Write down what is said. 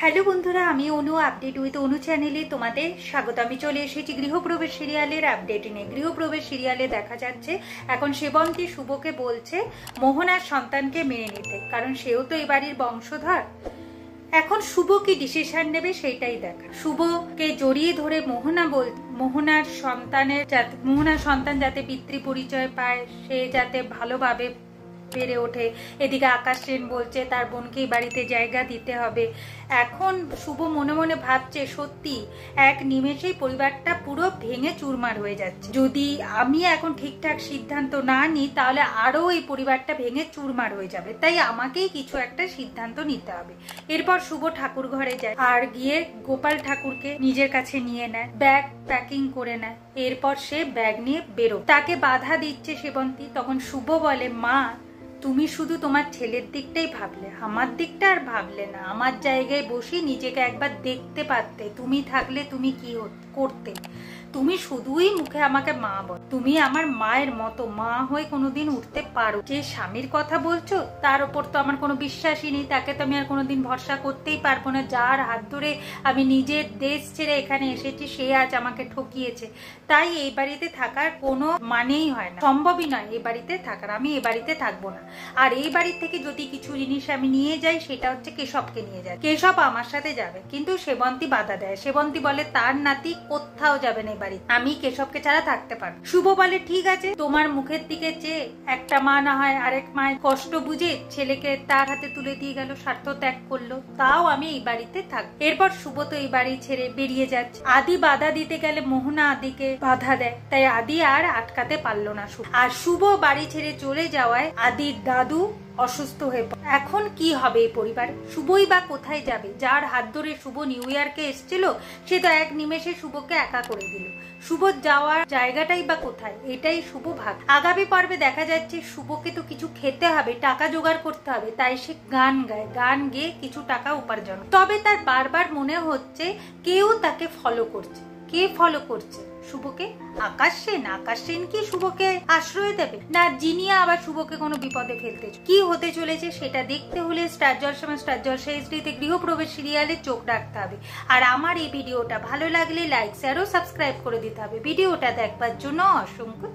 Hello বন্ধুরা, আমি অনু update with অনু চ্যানেলে তোমাদের স্বাগত। আমি চলে এসেছি গৃহপ্রবেশ সিরিয়ালের আপডেট নিয়ে। গৃহপ্রবেশ সিরিয়ালে দেখা যাচ্ছে এখন সেবন্তী শুভকে বলছে মোহনার সন্তানকে মেনে নিতে, কারণ সেও তো এই বাড়ির বংশধর। এখন শুভ কি ডিসিশন নেবে সেইটাই দেখা। শুভকে জড়িয়ে ধরে মোহনার সন্তান যাতে পিতৃ পরিচয় পায়, সে যাতে ভালোভাবে বেড়ে ওঠে। এদিকে আকাশ সেন বলছে তার বোনকে বাড়িতে জায়গা দিতে হবে। এখন শুভ মনে মনে ভাবছে সত্যি এক নিমেষেই পরিবারটা পুরো ভেঙে চুরমার হয়ে যাচ্ছে। যদি আমি এখন ঠিকঠাক সিদ্ধান্ত না নিই তাহলে আরো এই পরিবারটা ভেঙে চুরমার হয়ে যাবে, তাই আমাকেই কিছু একটা সিদ্ধান্ত নিতে হবে। এরপর শুভ ঠাকুর ঘরে যায় আর গিয়ে গোপাল ঠাকুরকে নিজের কাছে নিয়ে নেয়, ব্যাগ প্যাকিং করে নেয়। এরপর সে ব্যাগ নিয়ে বেরো। তাকে বাধা দিচ্ছে সেবন্তী। তখন শুভ বলে, মা তুমি শুধু তোমার ছেলের দিকটাই ভাবলে, আমার দিকটা আর ভাবলে না। আমার জায়গায় বসে নিজেকে একবার দেখতে পারতে। তুমি থাকলে তুমি কি করতে? তুমি শুধুই মুখে আমাকে মা বল। তুমি আমার মায়ের মতো মা হয়ে কোনোদিন উঠতে পারো? যে স্বামীর কথা বলছো তার ওপর তো আমার কোনো বিশ্বাসই নেই, তাকে তো আমি আর কোনোদিন ভরসা করতেই পারবো না। যার হাত ধরে আমি নিজের দেশ ছেড়ে এখানে এসেছি সে আজ আমাকে ঠকিয়েছে। তাই এই বাড়িতে থাকার কোনো মানেই হয় না, সম্ভবই নয় এই বাড়িতে থাকার। আমি এই বাড়িতে থাকবো না। আর এই বাড়ি থেকে যদি কিছু জিনিস আমি নিয়ে যাই সেটা হচ্ছে কেশবকে নিয়ে যাই। কেশব আমার সাথে যাবে, কিন্তু সেবন্তী বাধা দেয়। সেবন্তী বলে তার নাতি কোথাও যাবে না, বাড়ি আমি কেশবকে ছাড়া থাকতে পারবো। শুভ বলে ঠিক আছে, তোমার মুখের দিকে চেয়ে একটা মা না হয় আরেক মায়ের কষ্ট বুঝে ছেলেকে তার হাতে তুলে দিয়ে গেল, স্বার্থ ত্যাগ করলো, তাও আমি এই বাড়িতে থাকবো। এরপর শুভ তো এই বাড়ি ছেড়ে বেরিয়ে যাচ্ছে। আদি বাধা দিতে গেলে মোহনা আদিকে বাধা দেয়, তাই আদি আর আটকাতে পারলো না শুভ। আর শুভ বাড়ি ছেড়ে চলে যাওয়ায় আদির দাদু অসুস্থ হয়ে পড়ে। এখন কি হবে এই পরিবার? শুভই বা কোথায় যাবে? যার হাত ধরে শুভ নিউ ইয়ারকে এসেছিল সে তো এক নিমেষে শুভকে একা করে দিল। শুভ যাওয়ার জায়গাটাই বা কোথায়? এটাই শুভ ভাব। আগামী পর্বে দেখা যাচ্ছে শুভকে তো কিছু খেতে হবে, টাকা জোগাড় করতে হবে, তাই সে গান গায়, গান গেয়ে কিছু টাকা উপার্জন। তবে তার বারবার মনে হচ্ছে কেউ তাকে ফলো করছে। কে ফলো করছে শুভকে? আকাশ সেন। আকাশ সেন কি শুভকে আশ্রয় দেবে? না জিনিয়া আবার শুভকে কোনো বিপদে ফেলতে? কি হতে চলেছে সেটা দেখতে হলে স্টার জলসা এইচডিতে গৃহপ্রবেশ সিরিয়ালে চোখ রাখতে হবে। আর আমার এই ভিডিওটা ভালো লাগলে লাইক শেয়ার ও সাবস্ক্রাইব করে দিতে হবে। ভিডিওটা দেখবার জন্য অসংখ্য